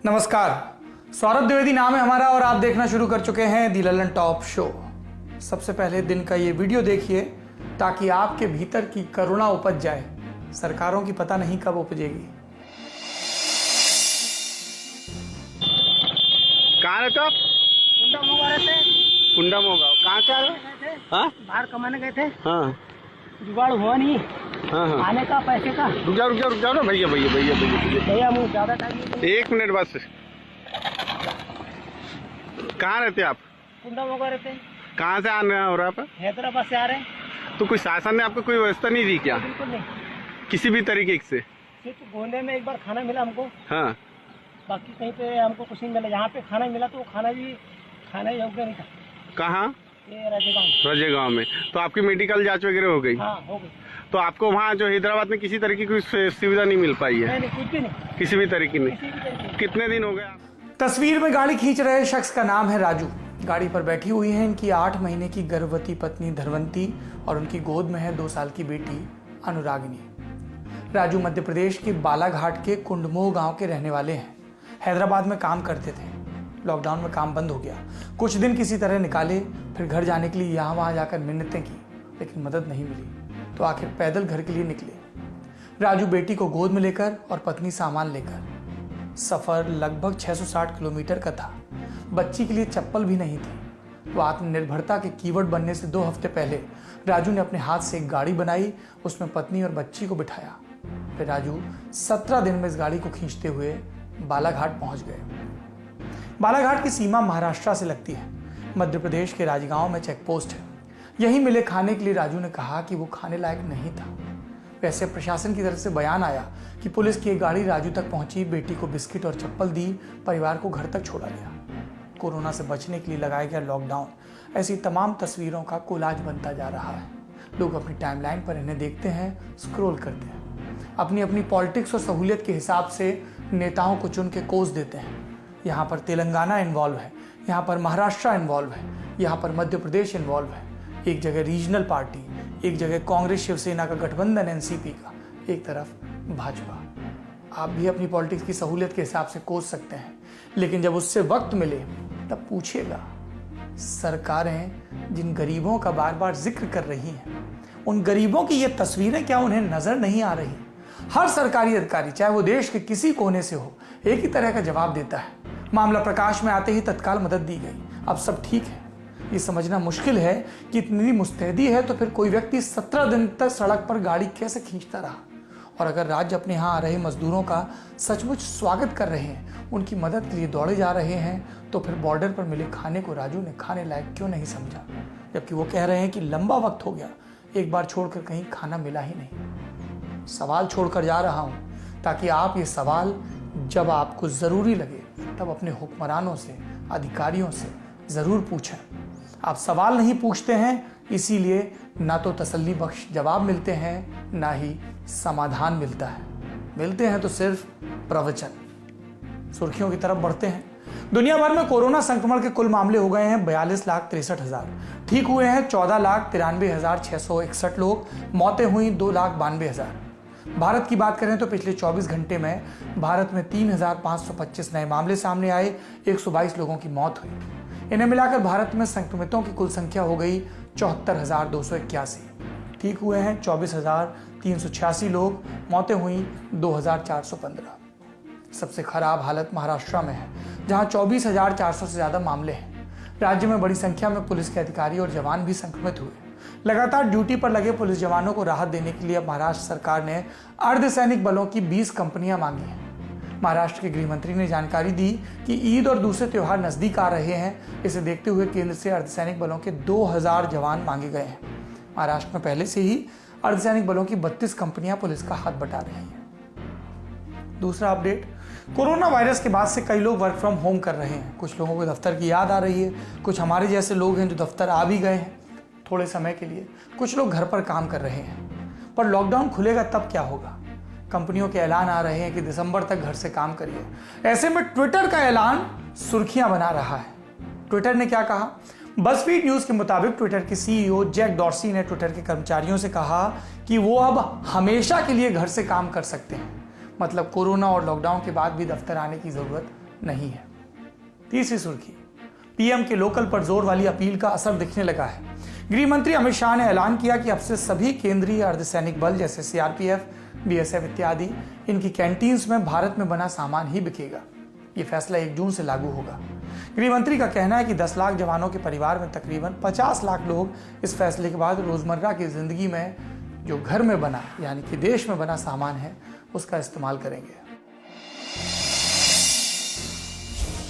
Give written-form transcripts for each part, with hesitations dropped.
नमस्कार, सौरभ द्विवेदी नाम है हमारा और आप देखना शुरू कर चुके हैं दी ललन टॉप शो। सबसे पहले दिन का ये वीडियो देखिए ताकि आपके भीतर की करुणा उपज जाए। सरकारों की पता नहीं कब उपजेगी। कहाँ रहते हो आप? कुंडा मोगा रहते। कुंडा मोगा। कहाँ से आ रहे हो? हाँ? बाहर कमाने गए थे। हाँ जुगाड़ हुआ नहीं। हाँ हाँ। आने का पैसे का। रुक जाओ ना भैया भैया भैया भैया भैया भैया मुझे ज्यादा टाइम नहीं। 1 मिनट बस। कहाँ रहते आप? कुंडा मोगा रहते। कहाँ से आना हो रहा है आप? हैदराबाद से आ रहे हैं। तो कोई शासन ने आपको कोई व्यवस्था नहीं दी क्या? बिल्कुल नहीं। किसी भी तरीके से? सिर्फ गोंदे में एक बार खाना मिला हमको, हाँ। बाकी कहीं पे हमको कुछ नहीं मिला। यहाँ पे खाना मिला तो वो खाना भी खाना योग्य नहीं था। कहाँ? ये राजेगांव। रजेगांव में। तो आपकी मेडिकल जांच वगैरह हो गई? हाँ हो गई। तो आपको वहाँ जो हैदराबाद में किसी तरीके की कोई सुविधा नहीं मिल पाई है? नहीं, कुछ भी नहीं। किसी भी तरीके नहीं। किसी भी तरीके। कितने दिन हो गए? तस्वीर में गाड़ी खींच रहे शख्स का नाम है राजू। गाड़ी पर बैठी हुई है इनकी 8 महीने की गर्भवती पत्नी धरवंती और उनकी गोद में है 2 साल की बेटी अनुरागिनी। राजू मध्य प्रदेश के बालाघाट के कुंडमोह गांव के रहने वाले हैं। हैदराबाद में काम करते थे। लॉकडाउन में काम बंद हो गया। कुछ दिन किसी तरह निकाले, फिर घर जाने के लिए यहाँ वहाँ जाकर मिन्नतें की, लेकिन मदद नहीं मिली तो आखिर पैदल घर के लिए निकले। राजू बेटी को गोद में लेकर और पत्नी सामान लेकर। सफर लगभग 660 किलोमीटर का था। बच्ची के लिए चप्पल भी नहीं थी। तो आत्मनिर्भरता के कीवर्ड बनने से 2 हफ्ते पहले राजू ने अपने हाथ से एक गाड़ी बनाई, उसमें पत्नी और बच्ची को बिठाया। फिर राजू 17 दिन में इस गाड़ी को खींचते हुए बालाघाट पहुंच गए। बालाघाट की सीमा महाराष्ट्र से लगती है। मध्य प्रदेश के राजगांव में चेक पोस्ट है। यहीं मिले खाने के लिए राजू ने कहा कि वो खाने लायक नहीं था। वैसे प्रशासन की तरफ से बयान आया कि पुलिस की एक गाड़ी राजू तक पहुंची, बेटी को बिस्किट और चप्पल दी, परिवार को घर तक छोड़ा गया। कोरोना से बचने के लिए लगाया गया लॉकडाउन ऐसी तमाम तस्वीरों का कोलाज बनता जा रहा है। लोग अपनी टाइमलाइन पर इन्हें देखते हैं, स्क्रॉल करते हैं, अपनी अपनी पॉलिटिक्स और सहूलियत के हिसाब से नेताओं को चुन के कोस देते हैं। यहाँ पर तेलंगाना इन्वॉल्व है, यहाँ पर महाराष्ट्र इन्वॉल्व है, यहाँ पर मध्य प्रदेश इन्वॉल्व है। एक जगह रीजनल पार्टी, एक जगह कांग्रेस शिवसेना का गठबंधन एनसीपी का, एक तरफ भाजपा। आप भी अपनी पॉलिटिक्स की सहूलियत के हिसाब से कोस सकते हैं, लेकिन जब उससे वक्त मिले तब पूछिएगा। सरकारें जिन गरीबों का बार बार जिक्र कर रही हैं, उन गरीबों की ये तस्वीरें क्या उन्हें नजर नहीं आ रही? हर सरकारी अधिकारी, चाहे वो देश के किसी कोने से हो, एक ही तरह का जवाब देता है। मामला प्रकाश में आते ही तत्काल मदद दी गई, अब सब ठीक है। ये समझना मुश्किल है कि इतनी मुस्तैदी है तो फिर कोई व्यक्ति 17 दिन तक सड़क पर गाड़ी कैसे खींचता रहा? और अगर राज्य अपने यहाँ आ रहे मजदूरों का सचमुच स्वागत कर रहे हैं, उनकी मदद के लिए दौड़े जा रहे हैं, तो फिर बॉर्डर पर मिले खाने को राजू ने खाने लायक क्यों नहीं समझा? जबकि वो कह रहे हैं कि लंबा वक्त हो गया, एक बार छोड़कर कहीं खाना मिला ही नहीं। सवाल छोड़कर जा रहा हूँ ताकि आप ये सवाल जब आपको ज़रूरी लगे तब अपने हुक्मरानों से, अधिकारियों से ज़रूर पूछें। आप सवाल नहीं पूछते हैं, इसीलिए ना तो तसल्ली बख्श जवाब मिलते हैं, ना ही समाधान मिलता है। मिलते हैं तो सिर्फ प्रवचन। सुर्खियों की तरफ बढ़ते हैं। दुनिया भर में कोरोना संक्रमण के कुल मामले हो गए हैं 42,63,000। ठीक हुए हैं 14,93,661 लोग। मौतें हुई 2,92,000। भारत की बात करें तो पिछले 24 घंटे में भारत में 3,525 नए मामले सामने आए, 122 लोगों की मौत हुई। इन्हें मिलाकर भारत में संक्रमितों की कुल संख्या हो गई 74,281। ठीक हुए हैं 24,386 लोग। मौतें हुई 2,415। सबसे खराब हालत महाराष्ट्र में है, जहां 24,400 से ज्यादा मामले हैं। राज्य में बड़ी संख्या में पुलिस के अधिकारी और जवान भी संक्रमित हुए। लगातार ड्यूटी पर लगे पुलिस जवानों को राहत देने के लिए अब महाराष्ट्र सरकार ने अर्धसैनिक बलों की 20 कंपनियां मांगी हैं। महाराष्ट्र के गृह मंत्री ने जानकारी दी कि ईद और दूसरे त्योहार नजदीक आ रहे हैं। इसे देखते हुए केंद्र से अर्धसैनिक बलों के 2,000 जवान मांगे गए हैं। महाराष्ट्र में पहले से ही अर्धसैनिक बलों की 32 कंपनियां पुलिस का हाथ बटा रही हैं। दूसरा अपडेट, कोरोना वायरस के बाद से कई लोग वर्क फ्रॉम होम कर रहे हैं। कुछ लोगों को दफ्तर की याद आ रही है, कुछ हमारे जैसे लोग हैं जो दफ्तर आ भी गए हैं थोड़े समय के लिए। कुछ लोग घर पर काम कर रहे हैं। पर लॉकडाउन खुलेगा तब क्या होगा? कंपनियों के ऐलान आ रहे हैं कि दिसंबर तक घर से काम करिए। ऐसे में ट्विटर का ऐलान सुर्खियां बना रहा है। ट्विटर ने क्या कहा? बज़फीड न्यूज के मुताबिक ट्विटर के सीईओ जैक डॉर्सी ने ट्विटर के कर्मचारियों से कहा कि वो अब हमेशा के लिए घर से काम कर सकते हैं। मतलब कोरोना और लॉकडाउन के बाद भी दफ्तर आने की जरूरत नहीं है। तीसरी सुर्खी, पीएम के लोकल पर जोर वाली अपील का असर दिखने लगा है। गृह मंत्री अमित शाह ने ऐलान किया कि अब से सभी केंद्रीय अर्धसैनिक बल जैसे सीआरपीएफ, बीएसएफ इत्यादि इनकी कैंटीन्स में भारत में बना सामान ही बिकेगा। ये फैसला 1 जून से लागू होगा। गृह मंत्री का कहना है कि 10 लाख जवानों के परिवार में तकरीबन 50 लाख लोग इस फैसले के बाद रोजमर्रा की जिंदगी में जो घर में बना यानी कि देश में बना सामान है उसका इस्तेमाल करेंगे।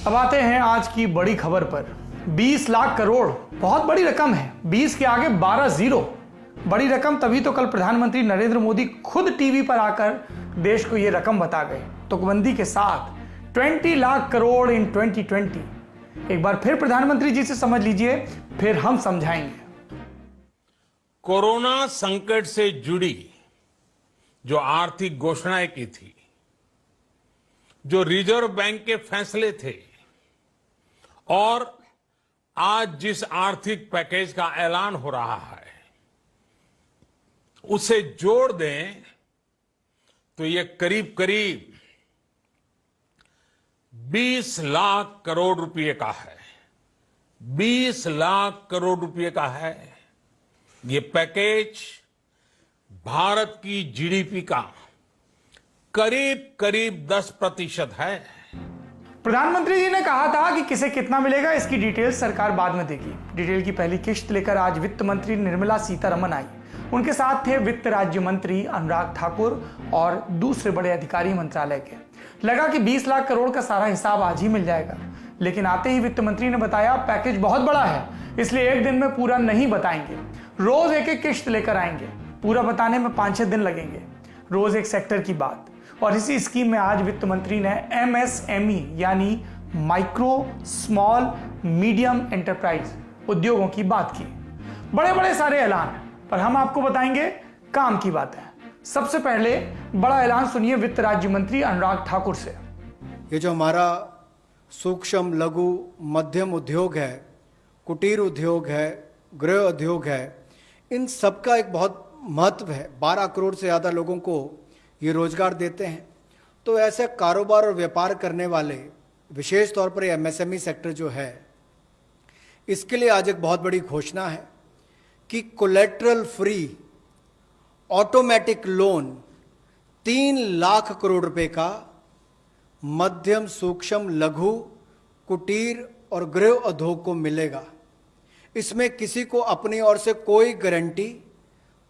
अब आते हैं आज की बड़ी खबर पर। 20 लाख करोड़ बहुत बड़ी रकम है, 20 के आगे 12 जीरो। बड़ी रकम तभी तो कल प्रधानमंत्री नरेंद्र मोदी खुद टीवी पर आकर देश को यह रकम बता गए, तुकबंदी के साथ 20 लाख करोड़ इन 2020। एक बार फिर प्रधानमंत्री जी से समझ लीजिए, फिर हम समझाएंगे। कोरोना संकट से जुड़ी जो आर्थिक घोषणाएं की थी, जो रिजर्व बैंक के फैसले थे और आज जिस आर्थिक पैकेज का ऐलान हो रहा है उसे जोड़ दें तो ये करीब करीब 20 लाख करोड़ रुपए का है। 20 लाख करोड़ रुपए का है। ये पैकेज भारत की जीडीपी का करीब करीब 10% है। प्रधानमंत्री जी ने कहा था कि किसे कितना मिलेगा इसकी डिटेल सरकार बाद में देगी। डिटेल की पहली किश्त लेकर आज वित्त मंत्री निर्मला सीतारमण आई। उनके साथ थे वित्त राज्य मंत्री अनुराग ठाकुर और दूसरे बड़े अधिकारी मंत्रालय के। लगा कि 20 लाख करोड़ का सारा हिसाब आज ही मिल जाएगा, लेकिन आते ही वित्त मंत्री ने बताया पैकेज बहुत बड़ा है, इसलिए एक दिन में पूरा नहीं बताएंगे, रोज एक एक किश्त लेकर आएंगे। पूरा बताने में 5-6 दिन लगेंगे, रोज एक सेक्टर की बात। और इसी स्कीम में आज वित्त मंत्री ने एमएसएमई यानी माइक्रो स्मॉल मीडियम एंटरप्राइज उद्योगों की बात की। बड़े बड़े सारे ऐलान, पर हम आपको बताएंगे काम की बात है। सबसे पहले बड़ा ऐलान सुनिए वित्त राज्य मंत्री अनुराग ठाकुर से। ये जो हमारा सूक्ष्म लघु मध्यम उद्योग है, कुटीर उद्योग है, गृह उद्योग है, इन सबका एक बहुत महत्व है। 12 करोड़ से ज़्यादा लोगों को ये रोजगार देते हैं। तो ऐसे कारोबार और व्यापार करने वाले, विशेष तौर पर एमएसएमई सेक्टर जो है, इसके लिए आज एक बहुत बड़ी घोषणा है कि collateral free automatic loan 3 lakh crore रुपए का मध्यम सूक्ष्म लघु कुटीर और गृह उद्योग को मिलेगा। इसमें किसी को अपनी ओर से कोई गारंटी,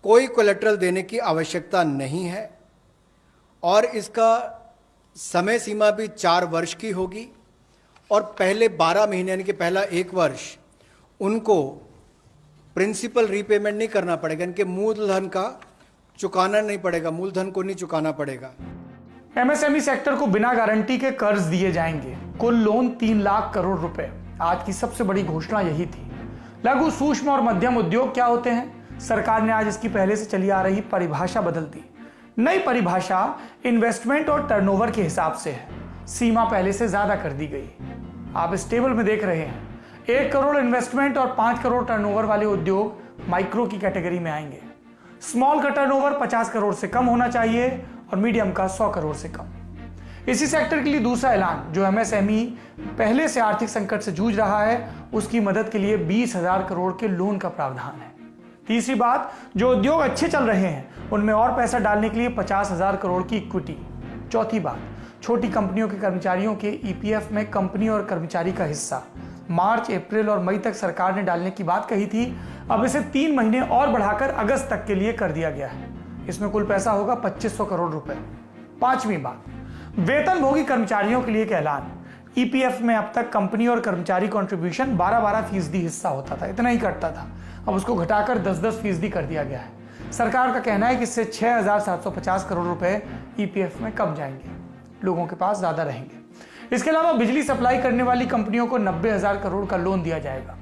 कोई कोलेटरल देने की आवश्यकता नहीं है और इसका समय सीमा भी 4 वर्ष की होगी और पहले 12 महीने यानी कि पहला 1 वर्ष उनको प्रिंसिपल रीपेमेंट नहीं करना पड़ेगा, इनके मूलधन का चुकाना नहीं पड़ेगा, मूलधन को नहीं चुकाना पड़ेगा। एमएसएमई सेक्टर को बिना गारंटी के कर्ज दिए जाएंगे, कुल लोन 3 लाख करोड़ रुपए। आज की सबसे बड़ी घोषणा यही थी। लघु सूक्ष्म और मध्यम उद्योग क्या होते हैं? सरकार ने आज इसकी पहले से चली आ रही परिभाषा बदल दी। नई परिभाषा इन्वेस्टमेंट और टर्नओवर के हिसाब से है। सीमा पहले से ज्यादा कर दी गई। आप इस टेबल में देख रहे हैं 1 करोड़ इन्वेस्टमेंट और 5 करोड़ टर्नओवर वाले उद्योग माइक्रो की कैटेगरी में आएंगे। स्मॉल का टर्नओवर 50 करोड़ से कम होना चाहिए और मीडियम का 100 करोड़ से कम। इसी सेक्टर के लिए दूसरा ऐलान, जो एमएसएमई पहले से आर्थिक संकट से जूझ रहा है, उसकी मदद के लिए 20,000 करोड़ के लोन का प्रावधान है। तीसरी बात, जो उद्योग अच्छे चल रहे हैं उनमें और पैसा डालने के लिए 50,000 करोड़ की इक्विटी। चौथी बात, छोटी कंपनियों के कर्मचारियों के ईपीएफ में कंपनी और कर्मचारी का हिस्सा। मार्च, अप्रैल और मई तक सरकार ने डालने की बात कही थी, अब इसे 3 महीने और बढ़ाकर अगस्त तक के लिए कर दिया गया है। इसमें कुल पैसा होगा 2500 करोड़ रुपए। पांचवी बात, वेतन भोगी कर्मचारियों के लिए एक ऐलान। ईपीएफ में अब तक कंपनी और कर्मचारी कंट्रीब्यूशन 12% हिस्सा होता था, इतना ही कटता था। अब उसको घटाकर 10% कर दिया गया है। सरकार का कहना है कि इससे 6,750 करोड़ रुपए ईपीएफ में कम जाएंगे, लोगों के पास ज्यादा रहेंगे। इसके अलावा बिजली सप्लाई करने वाली कंपनियों को 90,000 करोड़ का लोन दिया जाएगा।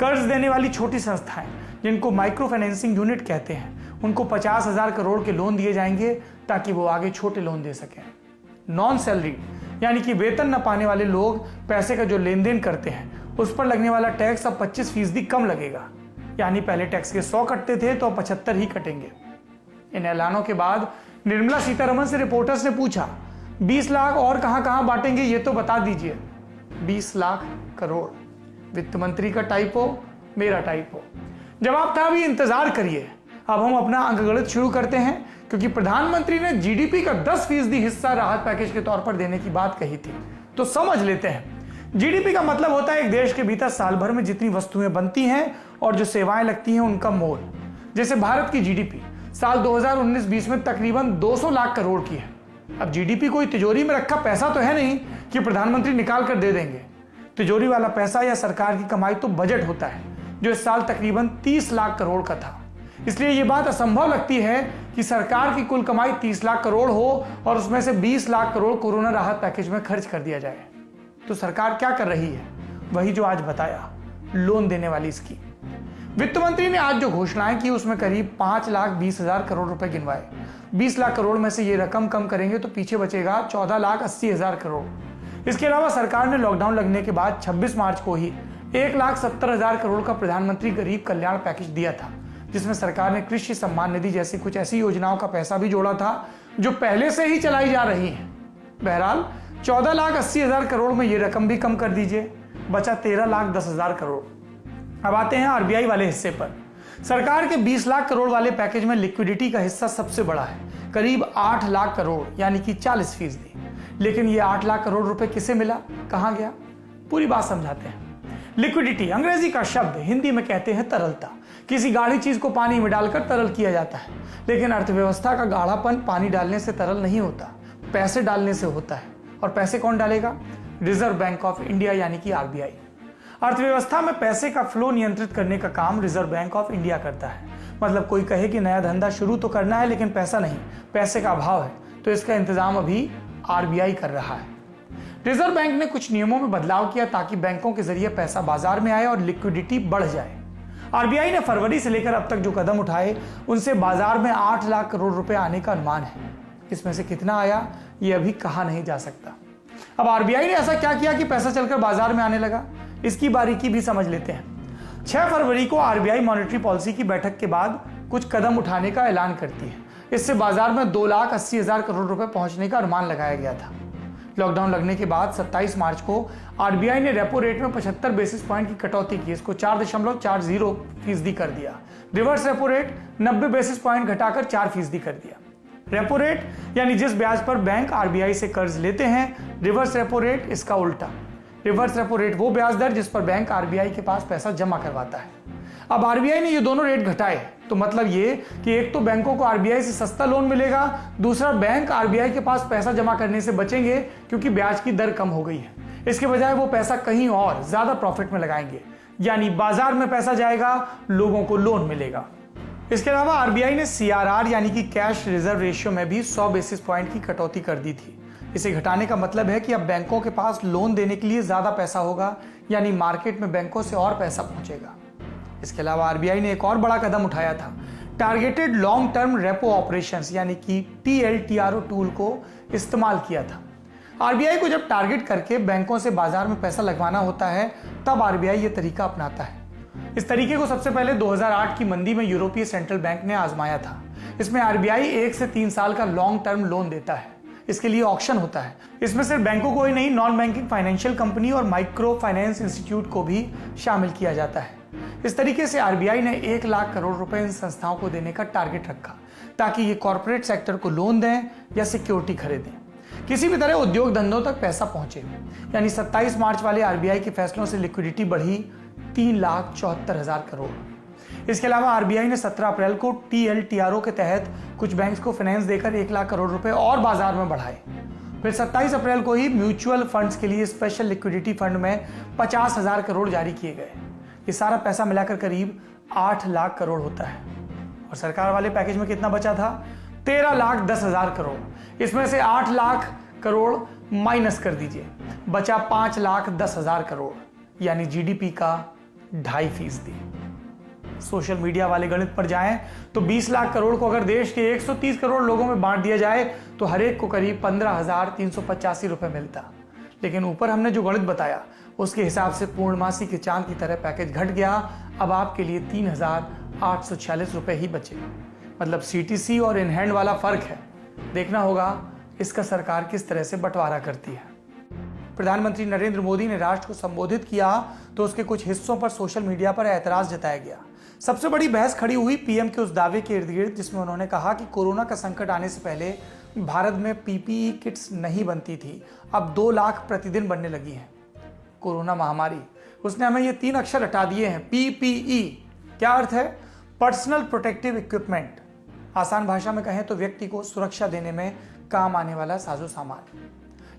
कर्ज देने वाली छोटी संस्थाएं, जिनको माइक्रो फाइनेंसिंग यूनिट कहते हैं, उनको 50,000 करोड़ के लोन दिए जाएंगे ताकि वो आगे छोटे लोन दे सकें। नॉन सैलरीड यानी कि वेतन न पाने वाले लोग पैसे का जो लेन देन करते हैं उस पर लगने वाला टैक्स अब 25% कम लगेगा। यानी पहले टैक्स के 100 कटते थे तो अब 75 ही कटेंगे। इन ऐलानों के बाद निर्मला सीतारमण से रिपोर्टर्स ने पूछा, 20 लाख और कहां कहां बांटेंगे ये तो बता दीजिए। 20 लाख करोड़, वित्त मंत्री का टाइपो, मेरा टाइपो। जवाब था अभी इंतजार करिए। अब हम अपना अंकगणित शुरू करते हैं, क्योंकि प्रधानमंत्री ने जीडीपी का 10% हिस्सा राहत पैकेज के तौर पर देने की बात कही थी। तो समझ लेते हैं। जीडीपी का मतलब होता है एक देश के भीतर साल भर में जितनी वस्तुएं बनती हैं और जो सेवाएं लगती हैं उनका मोल। जैसे भारत की जीडीपी साल 2019-20 में तकरीबन 200 लाख करोड़ की है। अब जीडीपी कोई तिजोरी में रखा पैसा तो है नहीं कि प्रधानमंत्री निकाल कर दे देंगे। तिजोरी वाला पैसा या सरकार की कमाई तो बजट होता है, जो इस साल तकरीबन 30 लाख करोड़ का था। इसलिए यह बात असंभव लगती है कि सरकार की कुल कमाई 30 लाख करोड़ हो और उसमें से 20 लाख करोड़ कोरोना राहत पैकेज में खर्च कर दिया जाए। तो सरकार क्या कर रही है? वही जो आज बताया, लोन देने वाली स्कीम। वित्त मंत्री ने आज जो घोषणाएं की उसमें करीब 5,20,000 करोड़ रुपए गिनवाए। 20 लाख करोड़ में से ये रकम कम करेंगे तो पीछे बचेगा 14,80,000 करोड़। इसके अलावा सरकार ने लॉकडाउन लगने के बाद 26 मार्च को ही 1,70,000 करोड़ का प्रधानमंत्री गरीब कल्याण पैकेज दिया था, जिसमें सरकार ने कृषि सम्मान निधि जैसी कुछ ऐसी योजनाओं का पैसा भी जोड़ा था जो पहले से ही चलाई जा रही है। बहरहाल 14,80,000 करोड़ में ये रकम भी कम कर दीजिए, बचा 13,10,000 करोड़। अब आते हैं आरबीआई वाले हिस्से पर। सरकार के 20 लाख करोड़ वाले पैकेज में लिक्विडिटी का हिस्सा सबसे बड़ा है, करीब 8 लाख करोड़, यानी कि 40%। लेकिन ये 8 लाख करोड़ रुपए किसे मिला, कहां गया? पूरी बात समझाते हैं। लिक्विडिटी अंग्रेजी का शब्द, हिंदी में कहते हैं तरलता। किसी गाढ़ी चीज को पानी में डालकर तरल किया जाता है, लेकिन अर्थव्यवस्था का गाढ़ापन पानी डालने से तरल नहीं होता, पैसे डालने से होता है। और पैसे कौन डालेगा? रिजर्व बैंक ऑफ इंडिया यानी कि आरबीआई। अर्थव्यवस्था में पैसे का फ्लो नियंत्रित करने का काम रिजर्व बैंक ऑफ इंडिया करता है। मतलब कोई कहे कि नया धंधा शुरू तो करना है लेकिन पैसा नहीं, पैसे का अभाव है, तो इसका इंतजाम अभी आरबीआई कर रहा है। रिजर्व बैंक ने कुछ नियमों में बदलाव किया ताकि बैंकों के जरिए पैसा बाजार में आए और लिक्विडिटी बढ़ जाए। आरबीआई ने फरवरी से लेकर अब तक जो कदम उठाए उनसे बाजार में 8 लाख करोड़ रुपए आने का अनुमान है। इसमें से कितना आया ये अभी कहा नहीं जा सकता। अब आरबीआई ने ऐसा क्या किया कि पैसा चलकर बाजार में आने लगा, इसकी बारीकी भी समझ लेते हैं। 6 फरवरी को आरबीआई मॉनेटरी पॉलिसी की बैठक के बाद कुछ कदम उठाने का ऐलान करती है। इससे बाजार में 2,80,000 करोड़ रुपए पहुंचने का अनुमान लगाया गया था। लॉकडाउन लगने के बाद 27 मार्च को आरबीआई ने रेपो रेट में 75 बेसिस पॉइंट की कटौती की, इसको 4.40% कर दिया। Reverse repo rate 90 basis point घटाकर 4% कर दिया। रेपो रेट यानी जिस ब्याज पर बैंक आरबीआई से कर्ज लेते हैं, रिवर्स रेपो रेट इसका उल्टा। रिवर्स रेपो रेट वो ब्याज दर जिस पर बैंक आरबीआई के पास पैसा जमा करवाता है। अब आरबीआई ने ये दोनों रेट घटाए, तो मतलब ये कि एक तो बैंकों को आरबीआई से सस्ता लोन मिलेगा, दूसरा बैंक आरबीआई के पास पैसा जमा करने से बचेंगे क्योंकि ब्याज की दर कम हो गई है। इसके बजाय वो पैसा कहीं और ज्यादा प्रॉफिट में लगाएंगे, यानी बाजार में पैसा जाएगा, लोगों को लोन मिलेगा। इसके अलावा आरबीआई ने सीआरआर यानी कि कैश रिजर्व रेशियो में भी 100 बेसिस पॉइंट की कटौती कर दी थी। इसे घटाने का मतलब है कि अब बैंकों के पास लोन देने के लिए ज्यादा पैसा होगा, यानी मार्केट में बैंकों से और पैसा पहुंचेगा। इसके अलावा आरबीआई ने एक और बड़ा कदम उठाया था, targeted long term repo operations यानी कि टीएलटीआरओ टूल को इस्तेमाल किया था। आरबीआई को जब टारगेट करके बैंकों से बाजार में पैसा लगवाना होता है तब आरबीआई ये तरीका अपनाता है। इस तरीके को सबसे पहले 2008 की मंदी में यूरोपीय सेंट्रल बैंक ने आजमाया था। इसमें आरबीआई 1 से 3 साल का लॉन्ग टर्म लोन देता है। इसके लिए ऑक्शन होता है। इसमें सिर्फ बैंकों को ही नहीं, नॉन बैंकिंग फाइनेंशियल कंपनी और माइक्रो फाइनेंस इंस्टीट्यूट को भी शामिल किया जाता है। इस तरीके से आरबीआई ने 1 लाख करोड़ रुपए इन संस्थाओं को देने का टारगेट रखा ताकि ये कॉर्पोरेट सेक्टर को लोन दें या सिक्योरिटी खरीदें, किसी भी तरह उद्योग धंधों तक पैसा पहुंचे। यानी 27 मार्च वाले आरबीआई के फैसलों से लिक्विडिटी बढ़ी 3,74,000 करोड़। इसके अलावा आरबीआई ने 17 अप्रैल को टीएलटीआरओ के तहत कुछ बैंक्स को फाइनेंस देकर 1 लाख करोड़ रुपए और बाजार में बढ़ाए। फिर 27 अप्रैल को ही म्यूचुअल फंड्स के लिए स्पेशल लिक्विडिटी फंड में 50,000 करोड़ जारी किए गए। ये सारा पैसा मिलाकर करीब 8 लाख करोड़ होता है। और सरकार वाले पैकेज में कितना बचा था? 13,10,000 करोड़। इसमें से 8 लाख करोड़ माइनस कर दीजिए, बचा 5,10,000 करोड़, यानी जीडीपी का 2.5%। सोशल मीडिया वाले गणित पर जाएं तो 20 लाख करोड़ को अगर देश के 130 करोड़ लोगों में बांट दिया जाए तो हर एक को करीब 15,385 रुपए मिलता। लेकिन ऊपर हमने जो गणित बताया उसके हिसाब से पूर्णमासी के चांद की तरह पैकेज घट गया। अब आपके लिए 3,846 रुपए ही बचे। मतलब सीटीसी और इन हैंड वाला फर्क है। देखना होगा इसका सरकार किस तरह से बंटवारा करती है। प्रधानमंत्री नरेंद्र मोदी ने राष्ट्र को संबोधित किया तो उसके कुछ हिस्सों पर सोशल मीडिया पर ऐतराज जताया गया। सबसे बड़ी बहस खड़ी हुई पीएम के उस दावे के इर्द गिर्द जिसमें उन्होंने कहा कि कोरोना का संकट आने से पहले भारत में पीपीई किट्स नहीं बनती थी, अब 2 लाख प्रतिदिन बनने लगी हैं। कोरोना महामारी, उसने हमें ये 3 अक्षर हटा दिए हैं। पीपीई क्या अर्थ है? Personal protective equipment. आसान भाषा में कहें तो व्यक्ति को सुरक्षा देने में काम आने वाला साजो सामान।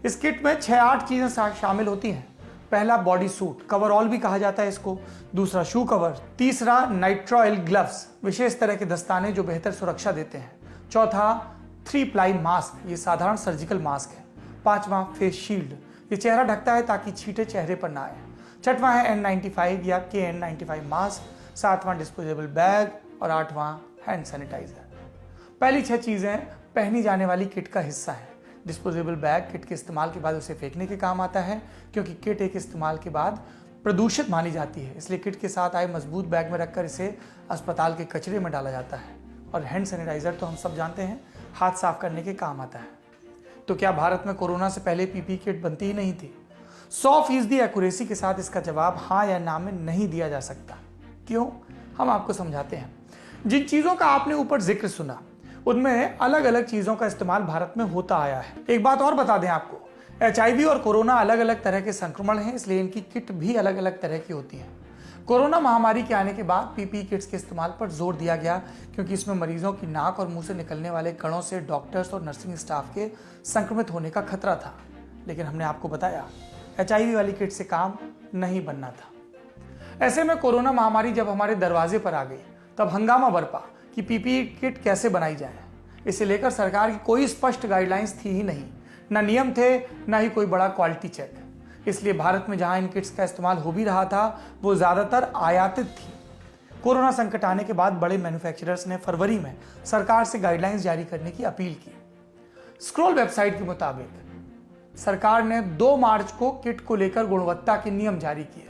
इस किट में 6-8 चीजें शामिल होती हैं। पहला बॉडी सूट, कवरऑल भी कहा जाता है इसको। दूसरा शू कवर। तीसरा नाइट्रोइल ग्लव्स, विशेष तरह के दस्ताने जो बेहतर सुरक्षा देते हैं। चौथा 3 प्लाई मास्क, ये साधारण सर्जिकल मास्क है। 5वां फेस शील्ड, ये चेहरा ढकता है ताकि छींटे चेहरे पर ना आए। 6वां है N95 या KN95 मास्क। 7वां डिस्पोजेबल बैग और 8वां हैंड सैनिटाइजर। पहली 6 चीजें पहनी जाने वाली किट का हिस्सा है। डिस्पोजेबल बैग किट के इस्तेमाल के बाद उसे फेंकने के काम आता है, क्योंकि किट एक इस्तेमाल के बाद प्रदूषित मानी जाती है, इसलिए किट के साथ आए मजबूत बैग में रखकर इसे अस्पताल के कचरे में डाला जाता है। और हैंड सैनिटाइजर तो हम सब जानते हैं, हाथ साफ करने के काम आता है। तो क्या भारत में कोरोना से पहले पीपीई किट बनती ही नहीं थी? 100% एक्यूरेसी के साथ इसका जवाब हाँ या ना में नहीं दिया जा सकता। क्यों? हम आपको समझाते हैं। जिन चीजों का आपने ऊपर जिक्र सुना उनमें अलग अलग चीजों का इस्तेमाल भारत में होता आया है। एक बात और बता दें आपको, HIV और कोरोना अलग अलग तरह के संक्रमण हैं, इसलिए इनकी किट भी अलग अलग तरह की होती है। कोरोना महामारी के आने के बाद पीपीई किट्स के इस्तेमाल पर जोर दिया गया, क्योंकि इसमें मरीजों की नाक और मुंह से निकलने वाले कणों से डॉक्टर्स और नर्सिंग स्टाफ के संक्रमित होने का खतरा था। लेकिन हमने आपको बताया HIV वाली किट से काम नहीं बनना था। ऐसे में कोरोना महामारी जब हमारे दरवाजे पर आ गई तब हंगामा बरपा कि पीपीई किट कैसे बनाई जाए। इसे लेकर सरकार की कोई स्पष्ट गाइडलाइंस थी ही नहीं, ना नियम थे, ना ही कोई बड़ा क्वालिटी चेक। इसलिए भारत में जहां इन किट्स का इस्तेमाल हो भी रहा था वो ज्यादातर आयातित थी। कोरोना संकट आने के बाद बड़े मैन्युफैक्चरर्स ने फरवरी में सरकार से गाइडलाइंस जारी करने की अपील की। स्क्रॉल वेबसाइट के मुताबिक सरकार ने 2 मार्च को किट को लेकर गुणवत्ता के नियम जारी किए,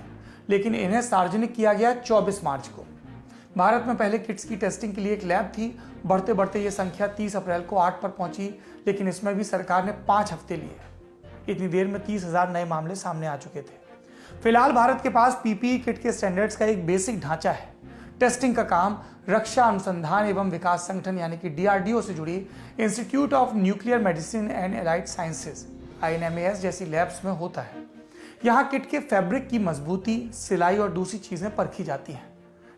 लेकिन इन्हें सार्वजनिक किया गया 24 मार्च को। भारत में पहले किट्स की टेस्टिंग के लिए एक लैब थी। बढ़ते बढ़ते ये संख्या 30 अप्रैल को 8 पर पहुंची, लेकिन इसमें भी सरकार ने 5 हफ्ते लिए। इतनी देर में 30,000 नए मामले सामने आ चुके थे। फिलहाल भारत के पास पीपीई किट के स्टैंडर्ड्स का एक बेसिक ढांचा है। टेस्टिंग का काम रक्षा अनुसंधान एवं विकास संगठन यानी कि DRDO से जुड़ी institute of nuclear medicine and allied sciences INMAS जैसी लैब्स में होता है। यहाँ किट के फैब्रिक की मजबूती, सिलाई और दूसरी चीजें परखी जाती हैं।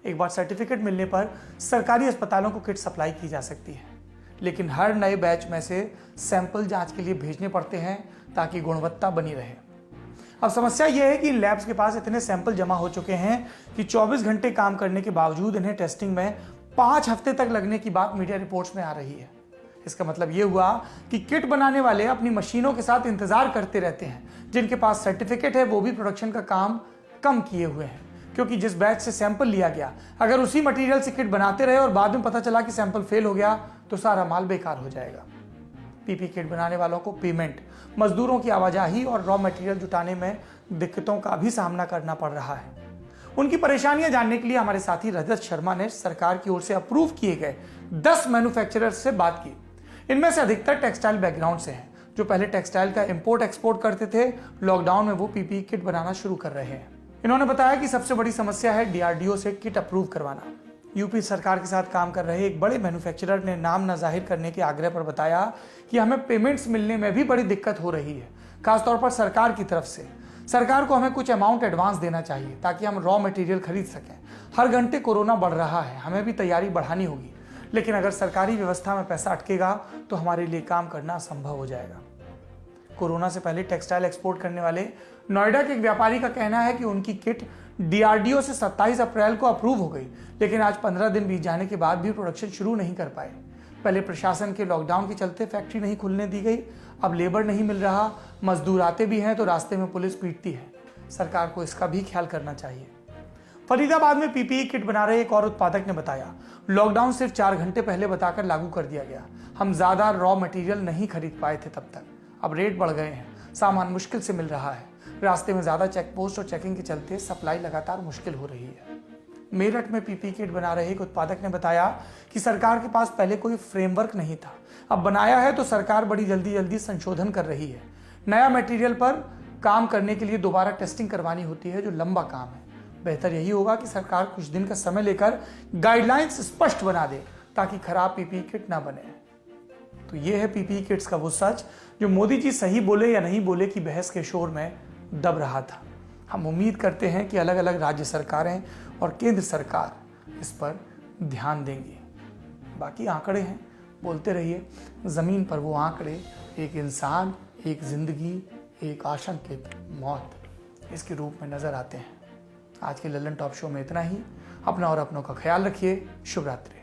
एक बार सर्टिफिकेट मिलने पर सरकारी अस्पतालों को किट सप्लाई की जा सकती है, लेकिन हर नए बैच में से सैंपल जांच के लिए भेजने पड़ते हैं ताकि गुणवत्ता बनी रहे। अब समस्या यह है कि इन लैब्स के पास इतने सैंपल जमा हो चुके हैं कि 24 घंटे काम करने के बावजूद इन्हें टेस्टिंग में 5 हफ्ते तक लगने की बात मीडिया रिपोर्ट्स में आ रही है। इसका मतलब यह हुआ कि किट बनाने वाले अपनी मशीनों के साथ इंतजार करते रहते हैं। जिनके पास सर्टिफिकेट है वो भी प्रोडक्शन का काम कम किए हुए हैं, क्योंकि जिस बैच से सैंपल लिया गया अगर उसी मटेरियल से किट बनाते रहे और बाद में पता चला कि सैंपल फेल हो गया तो सारा माल बेकार हो जाएगा। पीपी किट बनाने वालों को पेमेंट, मजदूरों की आवाजाही और रॉ मटेरियल जुटाने में दिक्कतों का भी सामना करना पड़ रहा है। उनकी परेशानियां जानने के लिए हमारे साथी रजत शर्मा ने सरकार की ओर से अप्रूव किए गए 10 मैन्युफैक्चरर्स से बात की। इनमें से अधिकतर टेक्सटाइल बैकग्राउंड से हैं, जो पहले टेक्सटाइल का इंपोर्ट एक्सपोर्ट करते थे। लॉकडाउन में वो पीपीई किट बनाना शुरू कर रहे हैं। इन्होंने बताया कि सबसे बड़ी समस्या है DRDO से किट अप्रूव करवाना। यूपी सरकार के साथ काम कर रहे एक बड़े मैन्युफैक्चरर ने नाम न जाहिर करने के आग्रह पर बताया कि हमें पेमेंट्स मिलने में भी बड़ी दिक्कत हो रही है, खासतौर पर सरकार की तरफ से। सरकार को हमें कुछ अमाउंट एडवांस देना चाहिए ताकि हम रॉ मटेरियल खरीद सकें। हर घंटे कोरोना बढ़ रहा है, हमें भी तैयारी बढ़ानी होगी, लेकिन अगर सरकारी व्यवस्था में पैसा अटकेगा तो हमारे लिए काम करना असंभव हो जाएगा। कोरोना से पहले टेक्सटाइल एक्सपोर्ट करने वाले नोएडा के एक व्यापारी का कहना है कि उनकी किट DRDO से 27 अप्रैल को अप्रूव हो गई, लेकिन आज 15 दिन बीत जाने के बाद भी प्रोडक्शन शुरू नहीं कर पाए। पहले प्रशासन के लॉकडाउन के चलते फैक्ट्री नहीं खुलने दी गई, अब लेबर नहीं मिल रहा, मजदूर आते भी हैं तो रास्ते में पुलिस पीटती है। सरकार को इसका भी ख्याल करना चाहिए। फरीदाबाद में पीपीई किट बना रहे एक और उत्पादक ने बताया, लॉकडाउन सिर्फ 4 घंटे पहले बताकर लागू कर दिया गया। हम ज्यादा रॉ मटेरियल नहीं खरीद पाए थे तब तक, अब रेट बढ़ गए हैं, सामान मुश्किल से मिल रहा है। रास्ते में ज्यादा चेक पोस्ट और चेकिंग के चलते सप्लाई लगातार मुश्किल हो रही है। मेरठ में पीपी किट बना रहे एक उत्पादक ने बताया कि सरकार के पास पहले कोई फ्रेमवर्क नहीं था, अब बनाया है तो सरकार बड़ी जल्दी संशोधन कर रही है। नया मटेरियल पर काम करने के लिए दोबारा टेस्टिंग करवानी होती है, जो लंबा काम है। बेहतर यही होगा कि सरकार कुछ दिन का समय लेकर गाइडलाइंस स्पष्ट बना दे ताकि खराब पीपी किट ना बने। तो ये है पीपी किट्स का वो सच जो मोदी जी सही बोले या नहीं बोले की बहस के शोर में दब रहा था। हम उम्मीद करते हैं कि अलग अलग राज्य सरकारें और केंद्र सरकार इस पर ध्यान देंगी। बाकी आंकड़े हैं, बोलते रहिए। जमीन पर वो आंकड़े, एक इंसान, एक जिंदगी, एक आशंकित मौत, इसके रूप में नजर आते हैं। आज के लल्लन टॉप शो में इतना ही। अपना और अपनों का ख्याल रखिए। शुभ रात्रि।